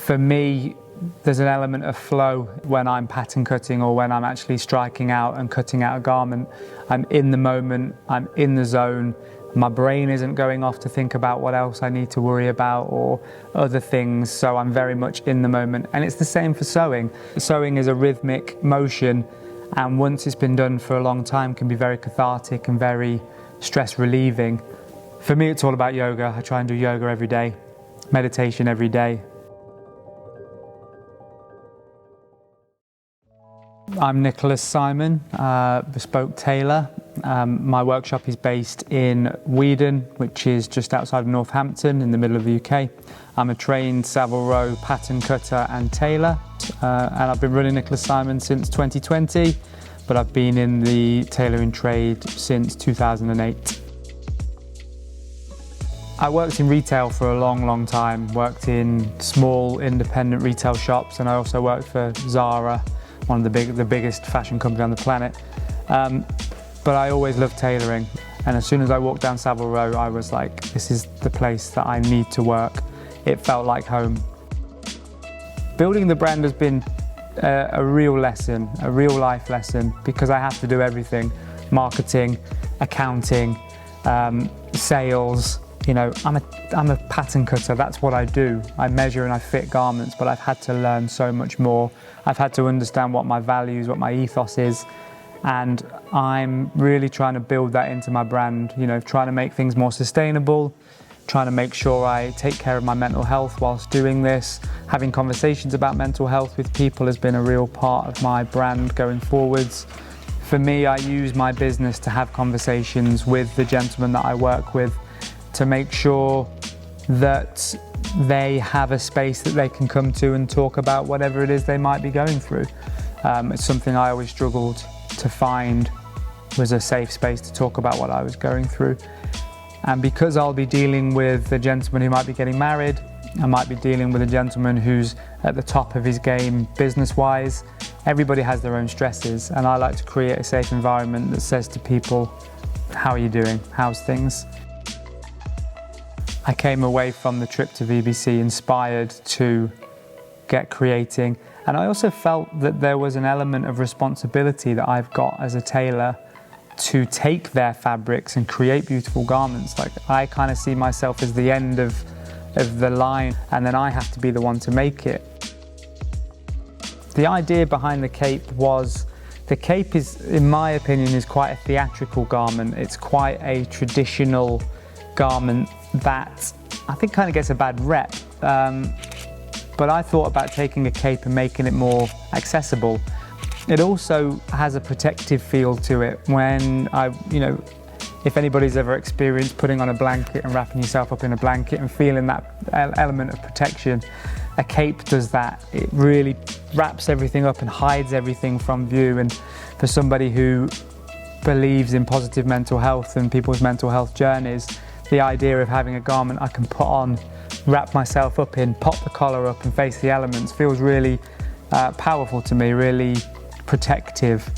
For me, there's an element of flow when I'm pattern cutting or when I'm actually striking out and cutting out a garment. I'm in the moment, I'm in the zone. My brain isn't going off to think about what else I need to worry about or other things, so I'm very much in the moment. And it's the same for sewing. Sewing is a rhythmic motion, and once it's been done for a long time can be very cathartic and very stress relieving. For me, it's all about yoga. I try and do yoga every day, meditation every day. I'm Nicholas Simon, bespoke tailor. My workshop is based in Weedon, which is just outside of Northampton in the middle of the UK. I'm a trained Savile Row pattern cutter and tailor, and I've been running Nicholas Simon since 2020, but I've been in the tailoring trade since 2008. I worked in retail for a long time, worked in small independent retail shops, and I also worked for Zara, one of the biggest fashion company on the planet. But I always loved tailoring, and as soon as I walked down Savile Row, I was like, this is the place that I need to work. It felt like home. Building the brand has been a real lesson, a real life lesson, because I have to do everything: marketing, accounting, sales. You know, I'm a pattern cutter, that's what I do. I measure and I fit garments, but I've had to learn so much more. I've had to understand what my values, what my ethos is, and I'm really trying to build that into my brand, you know, trying to make things more sustainable, trying to make sure I take care of my mental health whilst doing this. Having conversations about mental health with people has been a real part of my brand going forwards. For me, I use my business to have conversations with the gentlemen that I work with, to make sure that they have a space that they can come to and talk about whatever it is they might be going through. It's something I always struggled to find, was a safe space to talk about what I was going through. And because I'll be dealing with a gentleman who might be getting married, I might be dealing with a gentleman who's at the top of his game business-wise, everybody has their own stresses, and I like to create a safe environment that says to people, how are you doing? How's things? I came away from the trip to VBC inspired to get creating, and I also felt that there was an element of responsibility that I've got as a tailor to take their fabrics and create beautiful garments. Like, I kind of see myself as the end of the line, and then I have to be the one to make it. The idea behind the cape was, the cape is, in my opinion, is quite a theatrical garment. It's quite a traditional garment that I think kind of gets a bad rep. But I thought about taking a cape and making it more accessible. It also has a protective feel to it. When if anybody's ever experienced putting on a blanket and wrapping yourself up in a blanket and feeling that element of protection, a cape does that. It really wraps everything up and hides everything from view. And for somebody who believes in positive mental health and people's mental health journeys, the idea of having a garment I can put on, wrap myself up in, pop the collar up and face the elements feels really powerful to me, really protective.